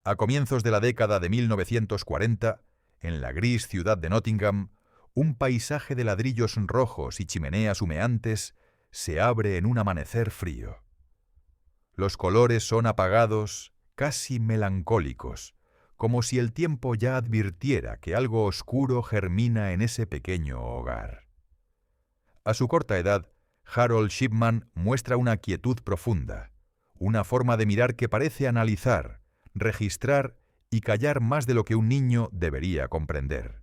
A comienzos de la década de 1940, en la gris ciudad de Nottingham, un paisaje de ladrillos rojos y chimeneas humeantes se abre en un amanecer frío. Los colores son apagados, casi melancólicos, como si el tiempo ya advirtiera que algo oscuro germina en ese pequeño hogar. A su corta edad, Harold Shipman muestra una quietud profunda, una forma de mirar que parece analizar, registrar y callar más de lo que un niño debería comprender.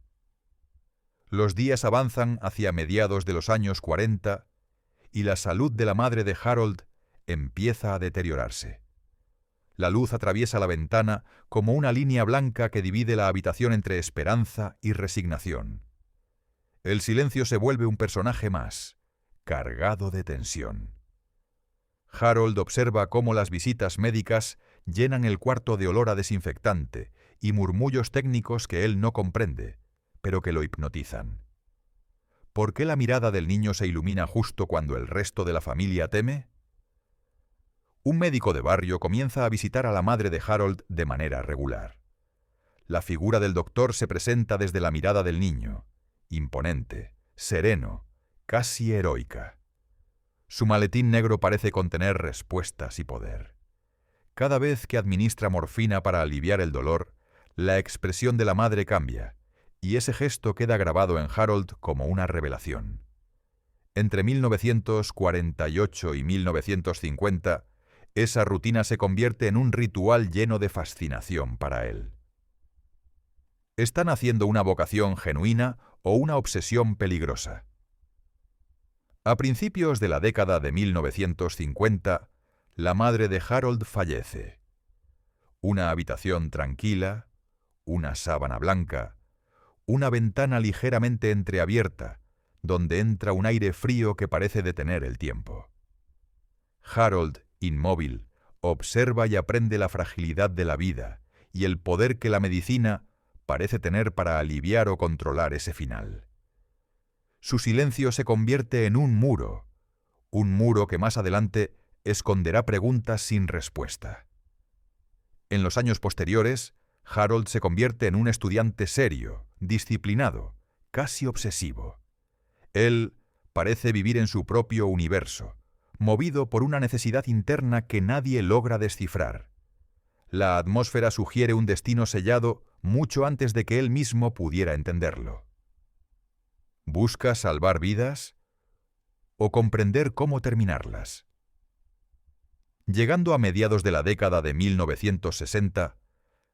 Los días avanzan hacia mediados de los años 40 y la salud de la madre de Harold empieza a deteriorarse. La luz atraviesa la ventana como una línea blanca que divide la habitación entre esperanza y resignación. El silencio se vuelve un personaje más, cargado de tensión. Harold observa cómo las visitas médicas llenan el cuarto de olor a desinfectante y murmullos técnicos que él no comprende, pero que lo hipnotizan. ¿Por qué la mirada del niño se ilumina justo cuando el resto de la familia teme? Un médico de barrio comienza a visitar a la madre de Harold de manera regular. La figura del doctor se presenta desde la mirada del niño, imponente, sereno, casi heroica. Su maletín negro parece contener respuestas y poder. Cada vez que administra morfina para aliviar el dolor, la expresión de la madre cambia, y ese gesto queda grabado en Harold como una revelación. Entre 1948 y 1950, esa rutina se convierte en un ritual lleno de fascinación para él. ¿Está naciendo una vocación genuina o una obsesión peligrosa? A principios de la década de 1950, la madre de Harold fallece. Una habitación tranquila, una sábana blanca, una ventana ligeramente entreabierta, donde entra un aire frío que parece detener el tiempo. Harold, inmóvil, observa y aprende la fragilidad de la vida y el poder que la medicina parece tener para aliviar o controlar ese final. Su silencio se convierte en un muro que más adelante esconderá preguntas sin respuesta. En los años posteriores, Harold se convierte en un estudiante serio, disciplinado, casi obsesivo. Él parece vivir en su propio universo, movido por una necesidad interna que nadie logra descifrar. La atmósfera sugiere un destino sellado mucho antes de que él mismo pudiera entenderlo. ¿Busca salvar vidas o comprender cómo terminarlas? Llegando a mediados de la década de 1960,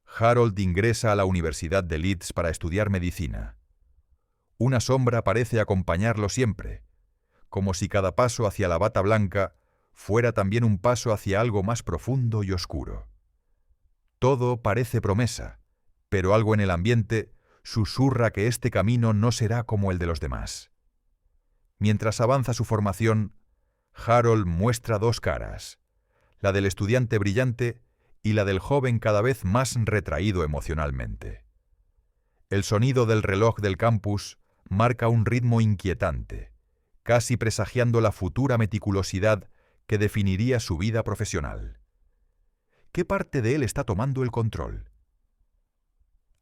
Harold ingresa a la Universidad de Leeds para estudiar medicina. Una sombra parece acompañarlo siempre, como si cada paso hacia la bata blanca fuera también un paso hacia algo más profundo y oscuro. Todo parece promesa, pero algo en el ambiente susurra que este camino no será como el de los demás. Mientras avanza su formación, Harold muestra dos caras, la del estudiante brillante y la del joven cada vez más retraído emocionalmente. El sonido del reloj del campus marca un ritmo inquietante, casi presagiando la futura meticulosidad que definiría su vida profesional. ¿Qué parte de él está tomando el control?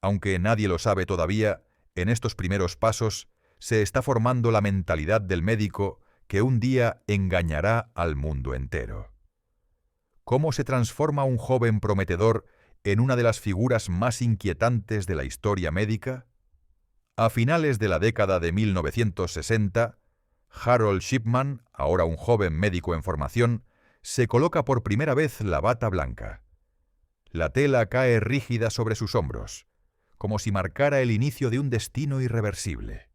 Aunque nadie lo sabe todavía, en estos primeros pasos se está formando la mentalidad del médico que un día engañará al mundo entero. ¿Cómo se transforma un joven prometedor en una de las figuras más inquietantes de la historia médica? A finales de la década de 1960, Harold Shipman, ahora un joven médico en formación, se coloca por primera vez la bata blanca. La tela cae rígida sobre sus hombros, como si marcara el inicio de un destino irreversible.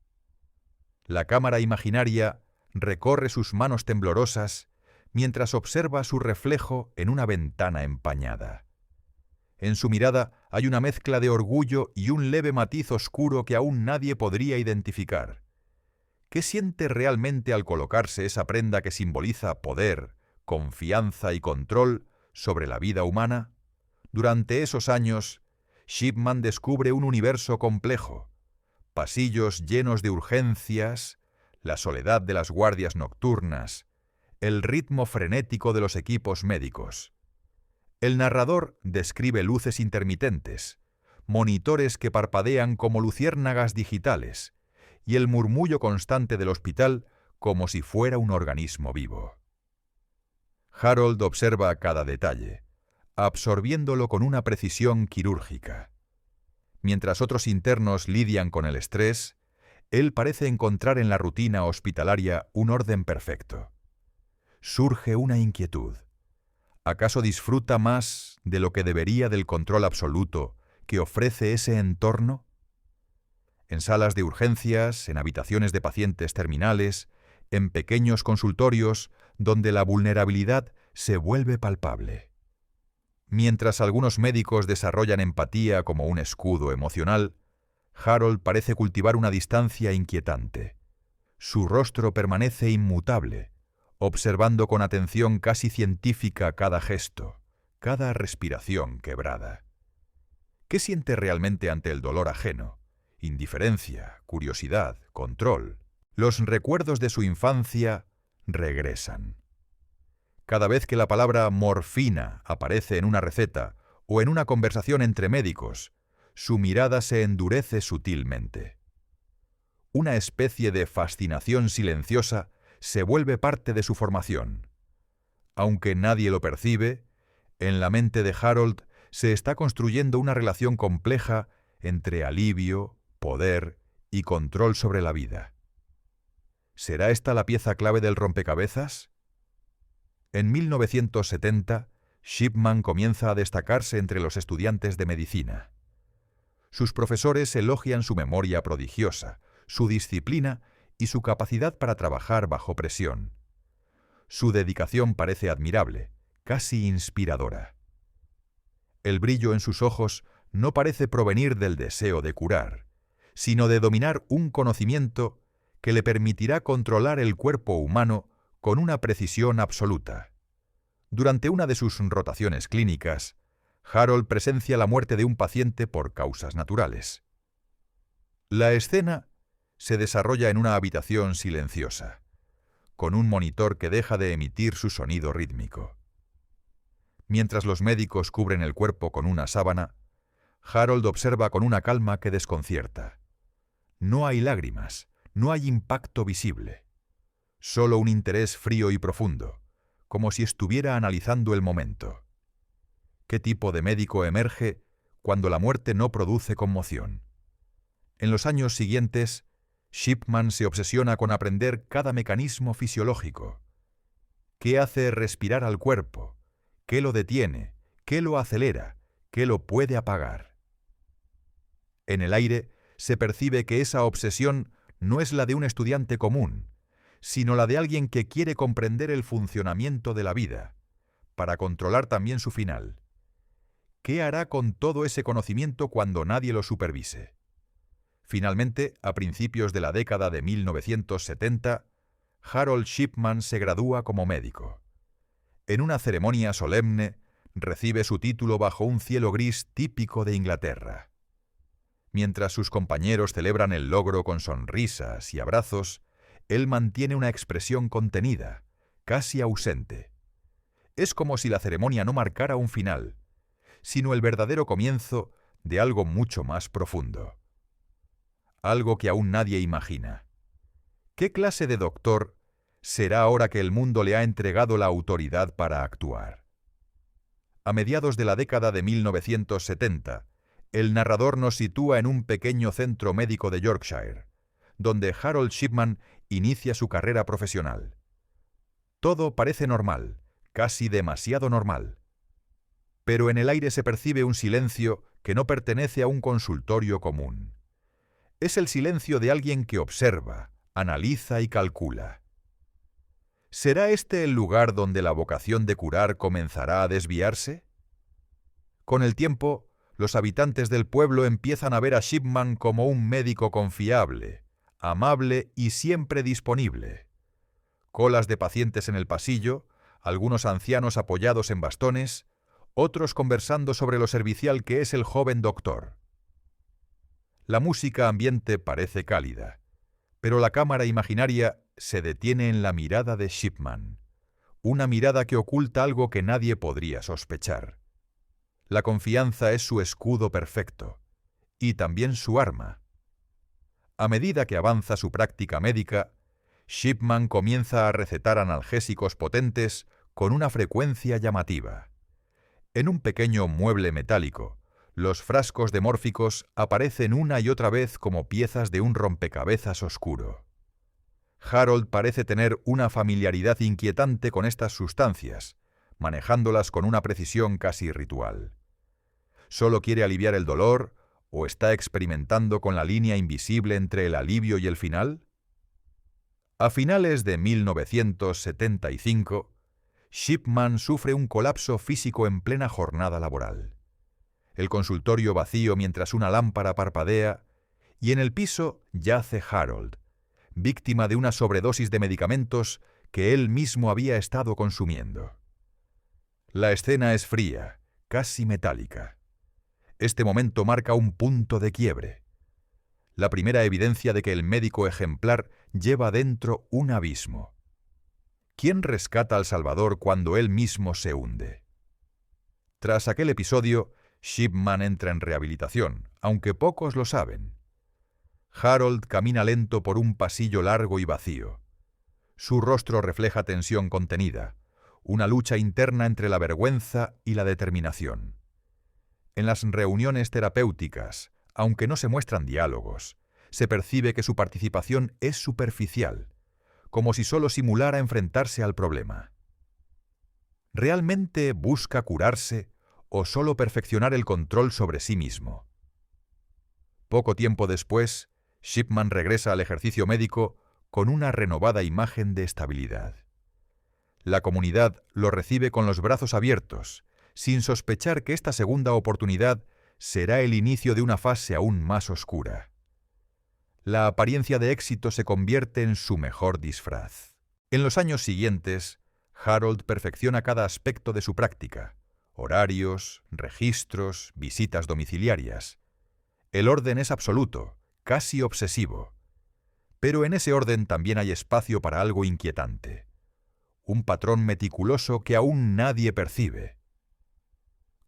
La cámara imaginaria recorre sus manos temblorosas mientras observa su reflejo en una ventana empañada. En su mirada hay una mezcla de orgullo y un leve matiz oscuro que aún nadie podría identificar. ¿Qué siente realmente al colocarse esa prenda que simboliza poder, confianza y control sobre la vida humana? Durante esos años, Shipman descubre un universo complejo, pasillos llenos de urgencias, la soledad de las guardias nocturnas, el ritmo frenético de los equipos médicos. El narrador describe luces intermitentes, monitores que parpadean como luciérnagas digitales, y el murmullo constante del hospital como si fuera un organismo vivo. Harold observa cada detalle, absorbiéndolo con una precisión quirúrgica. Mientras otros internos lidian con el estrés, él parece encontrar en la rutina hospitalaria un orden perfecto. Surge una inquietud. ¿Acaso disfruta más de lo que debería del control absoluto que ofrece ese entorno? En salas de urgencias, en habitaciones de pacientes terminales, en pequeños consultorios donde la vulnerabilidad se vuelve palpable. Mientras algunos médicos desarrollan empatía como un escudo emocional, Harold parece cultivar una distancia inquietante. Su rostro permanece inmutable, observando con atención casi científica cada gesto, cada respiración quebrada. ¿Qué siente realmente ante el dolor ajeno? Indiferencia, curiosidad, control. Los recuerdos de su infancia regresan. Cada vez que la palabra morfina aparece en una receta o en una conversación entre médicos, su mirada se endurece sutilmente. Una especie de fascinación silenciosa se vuelve parte de su formación. Aunque nadie lo percibe, en la mente de Harold se está construyendo una relación compleja entre alivio, poder y control sobre la vida. ¿Será esta la pieza clave del rompecabezas? En 1970, Shipman comienza a destacarse entre los estudiantes de medicina. Sus profesores elogian su memoria prodigiosa, su disciplina y su capacidad para trabajar bajo presión. Su dedicación parece admirable, casi inspiradora. El brillo en sus ojos no parece provenir del deseo de curar, sino de dominar un conocimiento que le permitirá controlar el cuerpo humano con una precisión absoluta. Durante una de sus rotaciones clínicas, Harold presencia la muerte de un paciente por causas naturales. La escena se desarrolla en una habitación silenciosa, con un monitor que deja de emitir su sonido rítmico. Mientras los médicos cubren el cuerpo con una sábana, Harold observa con una calma que desconcierta. No hay lágrimas, no hay impacto visible. Solo un interés frío y profundo, como si estuviera analizando el momento. ¿Qué tipo de médico emerge cuando la muerte no produce conmoción? En los años siguientes, Shipman se obsesiona con aprender cada mecanismo fisiológico. ¿Qué hace respirar al cuerpo? ¿Qué lo detiene? ¿Qué lo acelera? ¿Qué lo puede apagar? En el aire se percibe que esa obsesión no es la de un estudiante común, sino la de alguien que quiere comprender el funcionamiento de la vida, para controlar también su final. ¿Qué hará con todo ese conocimiento cuando nadie lo supervise? Finalmente, a principios de la década de 1970, Harold Shipman se gradúa como médico. En una ceremonia solemne, recibe su título bajo un cielo gris típico de Inglaterra. Mientras sus compañeros celebran el logro con sonrisas y abrazos, él mantiene una expresión contenida, casi ausente. Es como si la ceremonia no marcara un final, sino el verdadero comienzo de algo mucho más profundo. Algo que aún nadie imagina. ¿Qué clase de doctor será ahora que el mundo le ha entregado la autoridad para actuar? A mediados de la década de 1970, el narrador nos sitúa en un pequeño centro médico de Yorkshire, donde Harold Shipman inicia su carrera profesional. Todo parece normal, casi demasiado normal. Pero en el aire se percibe un silencio que no pertenece a un consultorio común. Es el silencio de alguien que observa, analiza y calcula. ¿Será este el lugar donde la vocación de curar comenzará a desviarse? Con el tiempo, los habitantes del pueblo empiezan a ver a Shipman como un médico confiable, amable y siempre disponible. Colas de pacientes en el pasillo, algunos ancianos apoyados en bastones, otros conversando sobre lo servicial que es el joven doctor. La música ambiente parece cálida, pero la cámara imaginaria se detiene en la mirada de Shipman, una mirada que oculta algo que nadie podría sospechar. La confianza es su escudo perfecto, y también su arma. A medida que avanza su práctica médica, Shipman comienza a recetar analgésicos potentes con una frecuencia llamativa. En un pequeño mueble metálico, los frascos de mórficos aparecen una y otra vez como piezas de un rompecabezas oscuro. Harold parece tener una familiaridad inquietante con estas sustancias, manejándolas con una precisión casi ritual. ¿Solo quiere aliviar el dolor o está experimentando con la línea invisible entre el alivio y el final? A finales de 1975, Shipman sufre un colapso físico en plena jornada laboral. El consultorio vacío mientras una lámpara parpadea, y en el piso yace Harold, víctima de una sobredosis de medicamentos que él mismo había estado consumiendo. La escena es fría, casi metálica. Este momento marca un punto de quiebre. La primera evidencia de que el médico ejemplar lleva dentro un abismo. ¿Quién rescata al Salvador cuando él mismo se hunde? Tras aquel episodio, Shipman entra en rehabilitación, aunque pocos lo saben. Harold camina lento por un pasillo largo y vacío. Su rostro refleja tensión contenida, una lucha interna entre la vergüenza y la determinación. En las reuniones terapéuticas, aunque no se muestran diálogos, se percibe que su participación es superficial, como si solo simulara enfrentarse al problema. ¿Realmente busca curarse o solo perfeccionar el control sobre sí mismo? Poco tiempo después, Shipman regresa al ejercicio médico con una renovada imagen de estabilidad. La comunidad lo recibe con los brazos abiertos, sin sospechar que esta segunda oportunidad será el inicio de una fase aún más oscura. La apariencia de éxito se convierte en su mejor disfraz. En los años siguientes, Harold perfecciona cada aspecto de su práctica: horarios, registros, visitas domiciliarias. El orden es absoluto, casi obsesivo. Pero en ese orden también hay espacio para algo inquietante. Un patrón meticuloso que aún nadie percibe.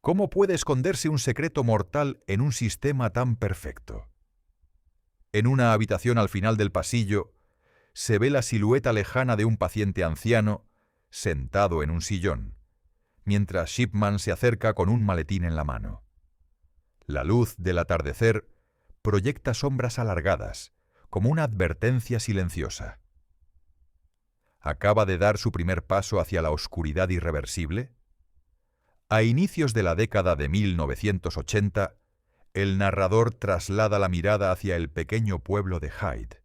¿Cómo puede esconderse un secreto mortal en un sistema tan perfecto? En una habitación al final del pasillo, se ve la silueta lejana de un paciente anciano sentado en un sillón, mientras Shipman se acerca con un maletín en la mano. La luz del atardecer proyecta sombras alargadas, como una advertencia silenciosa. ¿Acaba de dar su primer paso hacia la oscuridad irreversible? A inicios de la década de 1980, el narrador traslada la mirada hacia el pequeño pueblo de Hyde,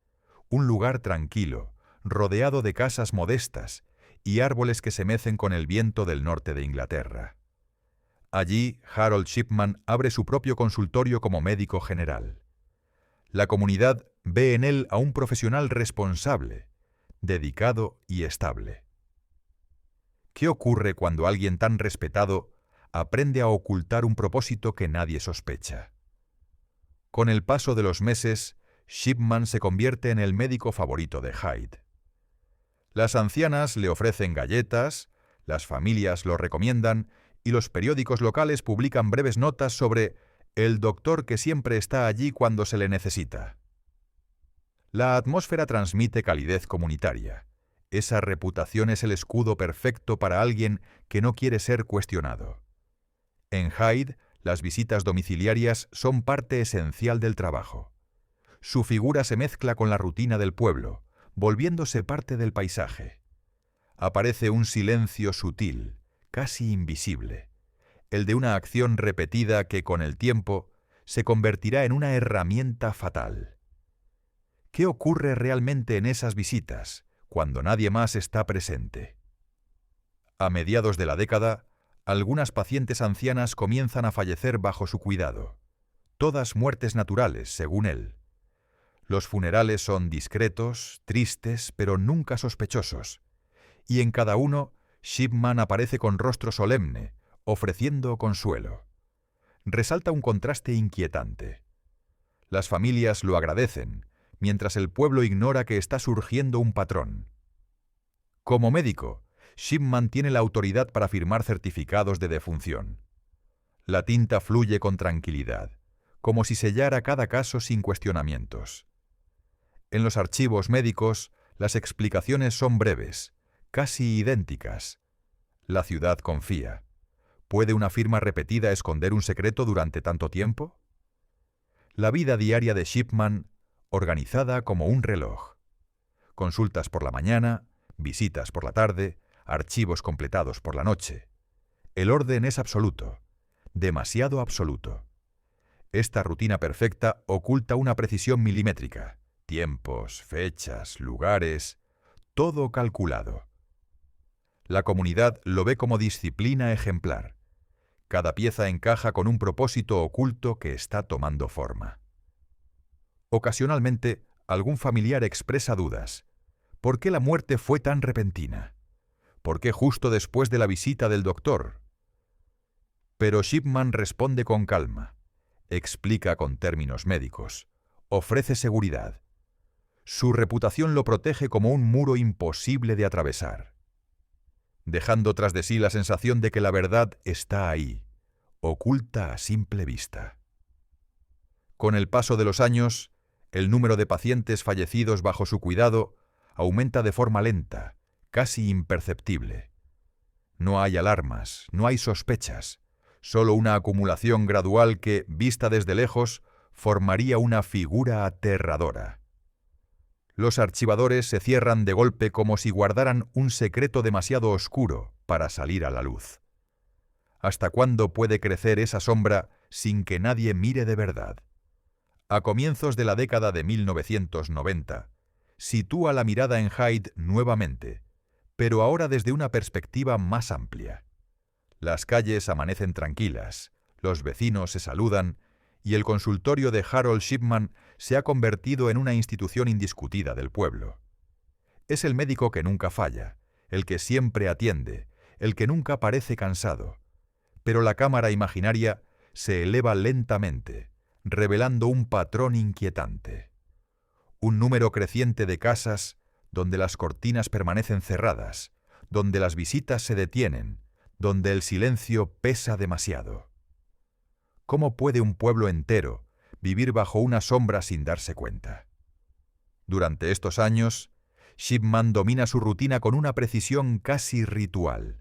un lugar tranquilo, rodeado de casas modestas y árboles que se mecen con el viento del norte de Inglaterra. Allí, Harold Shipman abre su propio consultorio como médico general. La comunidad ve en él a un profesional responsable, dedicado y estable. ¿Qué ocurre cuando alguien tan respetado aprende a ocultar un propósito que nadie sospecha? Con el paso de los meses, Shipman se convierte en el médico favorito de Hyde. Las ancianas le ofrecen galletas, las familias lo recomiendan y los periódicos locales publican breves notas sobre el doctor que siempre está allí cuando se le necesita. La atmósfera transmite calidez comunitaria. Esa reputación es el escudo perfecto para alguien que no quiere ser cuestionado. En Hyde, las visitas domiciliarias son parte esencial del trabajo. Su figura se mezcla con la rutina del pueblo, volviéndose parte del paisaje. Aparece un silencio sutil, casi invisible, el de una acción repetida que, con el tiempo, se convertirá en una herramienta fatal. ¿Qué ocurre realmente en esas visitas, cuando nadie más está presente? A mediados de la década, algunas pacientes ancianas comienzan a fallecer bajo su cuidado. Todas muertes naturales, según él. Los funerales son discretos, tristes, pero nunca sospechosos. Y en cada uno, Shipman aparece con rostro solemne, ofreciendo consuelo. Resalta un contraste inquietante. Las familias lo agradecen, mientras el pueblo ignora que está surgiendo un patrón. Como médico, Shipman tiene la autoridad para firmar certificados de defunción. La tinta fluye con tranquilidad, como si sellara cada caso sin cuestionamientos. En los archivos médicos, las explicaciones son breves, casi idénticas. La ciudad confía. ¿Puede una firma repetida esconder un secreto durante tanto tiempo? La vida diaria de Shipman, organizada como un reloj. Consultas por la mañana, visitas por la tarde, archivos completados por la noche. El orden es absoluto, demasiado absoluto. Esta rutina perfecta oculta una precisión milimétrica, tiempos, fechas, lugares, todo calculado. La comunidad lo ve como disciplina ejemplar. Cada pieza encaja con un propósito oculto que está tomando forma. Ocasionalmente, algún familiar expresa dudas. ¿Por qué la muerte fue tan repentina? ¿Por qué justo después de la visita del doctor? Pero Shipman responde con calma, explica con términos médicos, ofrece seguridad. Su reputación lo protege como un muro imposible de atravesar, dejando tras de sí la sensación de que la verdad está ahí, oculta a simple vista. Con el paso de los años, el número de pacientes fallecidos bajo su cuidado aumenta de forma lenta, casi imperceptible. No hay alarmas, no hay sospechas, solo una acumulación gradual que, vista desde lejos, formaría una figura aterradora. Los archivadores se cierran de golpe como si guardaran un secreto demasiado oscuro para salir a la luz. ¿Hasta cuándo puede crecer esa sombra sin que nadie mire de verdad? A comienzos de la década de 1990, sitúa la mirada en Hyde nuevamente, pero ahora desde una perspectiva más amplia. Las calles amanecen tranquilas, los vecinos se saludan y el consultorio de Harold Shipman se ha convertido en una institución indiscutida del pueblo. Es el médico que nunca falla, el que siempre atiende, el que nunca parece cansado. Pero la cámara imaginaria se eleva lentamente, revelando un patrón inquietante. Un número creciente de casas donde las cortinas permanecen cerradas, donde las visitas se detienen, donde el silencio pesa demasiado. ¿Cómo puede un pueblo entero vivir bajo una sombra sin darse cuenta? Durante estos años, Shipman domina su rutina con una precisión casi ritual.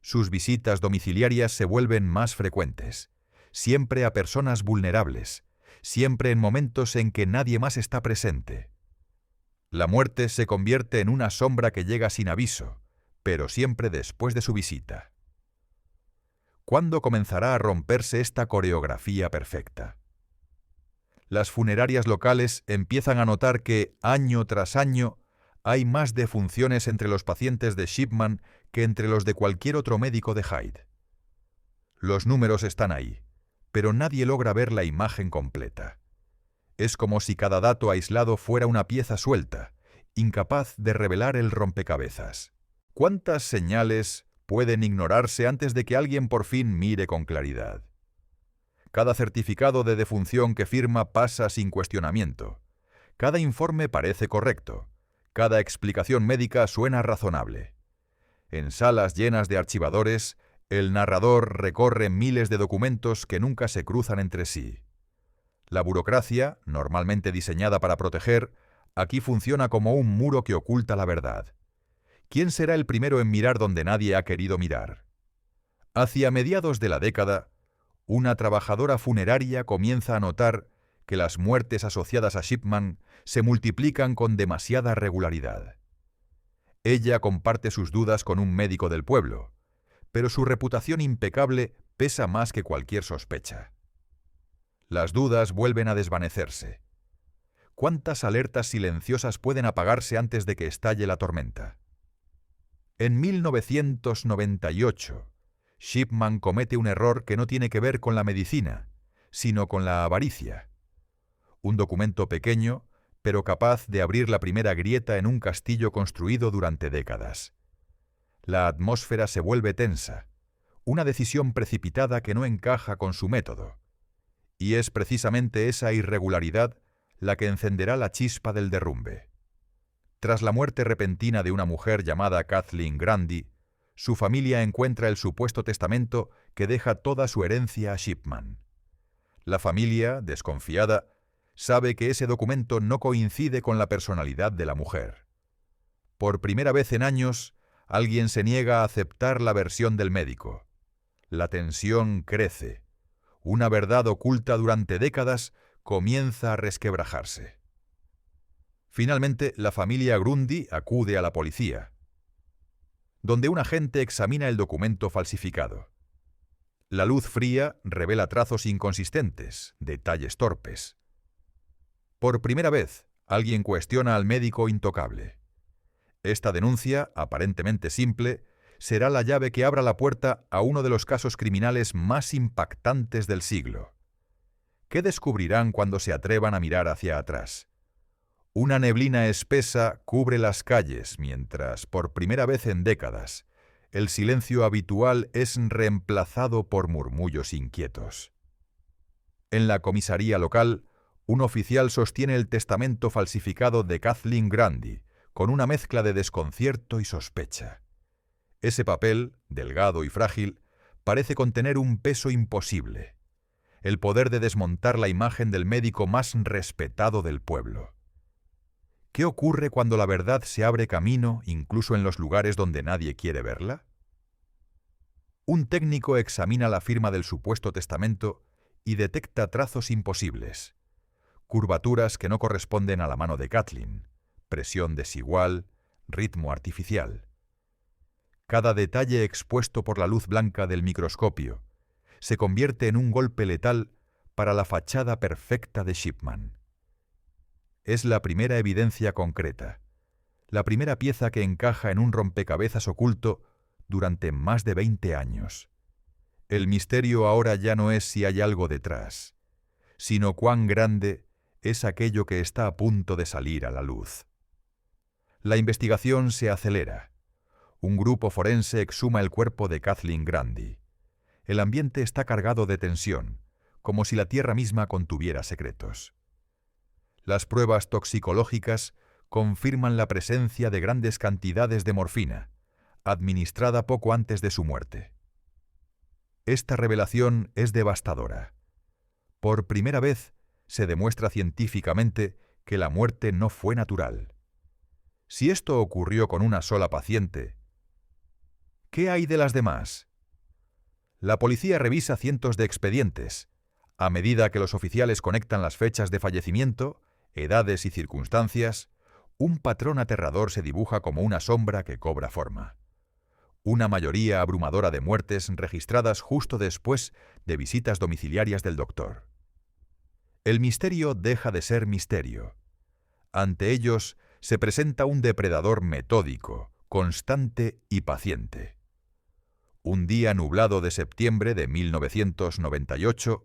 Sus visitas domiciliarias se vuelven más frecuentes, siempre a personas vulnerables, siempre en momentos en que nadie más está presente. La muerte se convierte en una sombra que llega sin aviso, pero siempre después de su visita. ¿Cuándo comenzará a romperse esta coreografía perfecta? Las funerarias locales empiezan a notar que, año tras año, hay más defunciones entre los pacientes de Shipman que entre los de cualquier otro médico de Hyde. Los números están ahí, pero nadie logra ver la imagen completa. Es como si cada dato aislado fuera una pieza suelta, incapaz de revelar el rompecabezas. ¿Cuántas señales pueden ignorarse antes de que alguien por fin mire con claridad? Cada certificado de defunción que firma pasa sin cuestionamiento. Cada informe parece correcto. Cada explicación médica suena razonable. En salas llenas de archivadores, el narrador recorre miles de documentos que nunca se cruzan entre sí. La burocracia, normalmente diseñada para proteger, aquí funciona como un muro que oculta la verdad. ¿Quién será el primero en mirar donde nadie ha querido mirar? Hacia mediados de la década, una trabajadora funeraria comienza a notar que las muertes asociadas a Shipman se multiplican con demasiada regularidad. Ella comparte sus dudas con un médico del pueblo, pero su reputación impecable pesa más que cualquier sospecha. Las dudas vuelven a desvanecerse. ¿Cuántas alertas silenciosas pueden apagarse antes de que estalle la tormenta? En 1998, Shipman comete un error que no tiene que ver con la medicina, sino con la avaricia. Un documento pequeño, pero capaz de abrir la primera grieta en un castillo construido durante décadas. La atmósfera se vuelve tensa, una decisión precipitada que no encaja con su método. Y es precisamente esa irregularidad la que encenderá la chispa del derrumbe. Tras la muerte repentina de una mujer llamada Kathleen Grundy, su familia encuentra el supuesto testamento que deja toda su herencia a Shipman. La familia, desconfiada, sabe que ese documento no coincide con la personalidad de la mujer. Por primera vez en años, alguien se niega a aceptar la versión del médico. La tensión crece. Una verdad oculta durante décadas comienza a resquebrajarse. Finalmente, la familia Grundy acude a la policía, donde un agente examina el documento falsificado. La luz fría revela trazos inconsistentes, detalles torpes. Por primera vez, alguien cuestiona al médico intocable. Esta denuncia, aparentemente simple, será la llave que abra la puerta a uno de los casos criminales más impactantes del siglo. ¿Qué descubrirán cuando se atrevan a mirar hacia atrás? Una neblina espesa cubre las calles mientras, por primera vez en décadas, el silencio habitual es reemplazado por murmullos inquietos. En la comisaría local, un oficial sostiene el testamento falsificado de Kathleen Grundy, con una mezcla de desconcierto y sospecha. Ese papel, delgado y frágil, parece contener un peso imposible, el poder de desmontar la imagen del médico más respetado del pueblo. ¿Qué ocurre cuando la verdad se abre camino incluso en los lugares donde nadie quiere verla? Un técnico examina la firma del supuesto testamento y detecta trazos imposibles, curvaturas que no corresponden a la mano de Kathleen, presión desigual, ritmo artificial. Cada detalle expuesto por la luz blanca del microscopio se convierte en un golpe letal para la fachada perfecta de Shipman. Es la primera evidencia concreta, la primera pieza que encaja en un rompecabezas oculto durante más de 20 años. El misterio ahora ya no es si hay algo detrás, sino cuán grande es aquello que está a punto de salir a la luz. La investigación se acelera. Un grupo forense exhuma el cuerpo de Kathleen Grundy. El ambiente está cargado de tensión, como si la tierra misma contuviera secretos. Las pruebas toxicológicas confirman la presencia de grandes cantidades de morfina, administrada poco antes de su muerte. Esta revelación es devastadora. Por primera vez se demuestra científicamente que la muerte no fue natural. Si esto ocurrió con una sola paciente, ¿qué hay de las demás? La policía revisa cientos de expedientes. A medida que los oficiales conectan las fechas de fallecimiento, edades y circunstancias, un patrón aterrador se dibuja como una sombra que cobra forma. Una mayoría abrumadora de muertes registradas justo después de visitas domiciliarias del doctor. El misterio deja de ser misterio. Ante ellos se presenta un depredador metódico, constante y paciente. Un día nublado de septiembre de 1998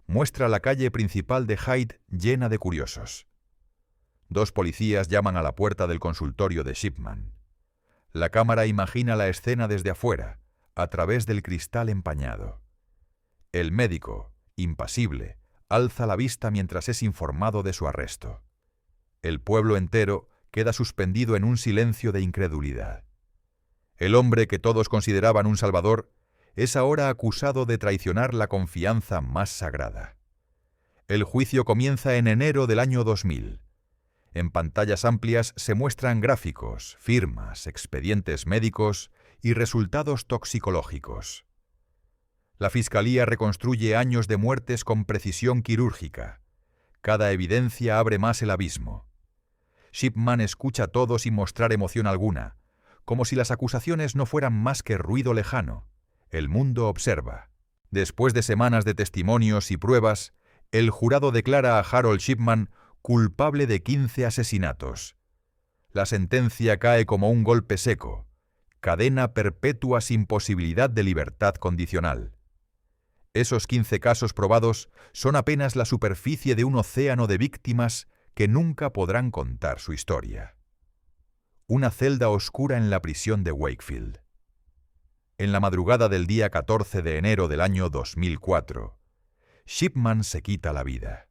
muestra la calle principal de Hyde llena de curiosos. 2 policías llaman a la puerta del consultorio de Shipman. La cámara imagina la escena desde afuera, a través del cristal empañado. El médico, impasible, alza la vista mientras es informado de su arresto. El pueblo entero queda suspendido en un silencio de incredulidad. El hombre que todos consideraban un salvador es ahora acusado de traicionar la confianza más sagrada. El juicio comienza en enero del año 2000. En pantallas amplias se muestran gráficos, firmas, expedientes médicos y resultados toxicológicos. La Fiscalía reconstruye años de muertes con precisión quirúrgica. Cada evidencia abre más el abismo. Shipman escucha todo sin mostrar emoción alguna, como si las acusaciones no fueran más que ruido lejano. El mundo observa. Después de semanas de testimonios y pruebas, el jurado declara a Harold Shipman culpable de 15 asesinatos. La sentencia cae como un golpe seco. Cadena perpetua sin posibilidad de libertad condicional. Esos 15 casos probados son apenas la superficie de un océano de víctimas que nunca podrán contar su historia. Una celda oscura en la prisión de Wakefield. En la madrugada del día 14 de enero del año 2004, Shipman se quita la vida.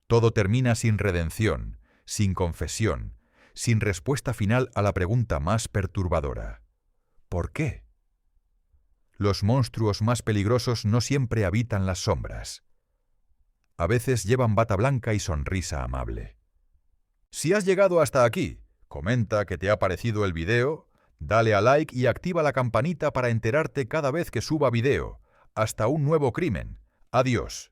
Todo termina sin redención, sin confesión, sin respuesta final a la pregunta más perturbadora. ¿Por qué? Los monstruos más peligrosos no siempre habitan las sombras. A veces llevan bata blanca y sonrisa amable. Si has llegado hasta aquí, comenta qué te ha parecido el video, dale a like y activa la campanita para enterarte cada vez que suba video. Hasta un nuevo crimen. Adiós.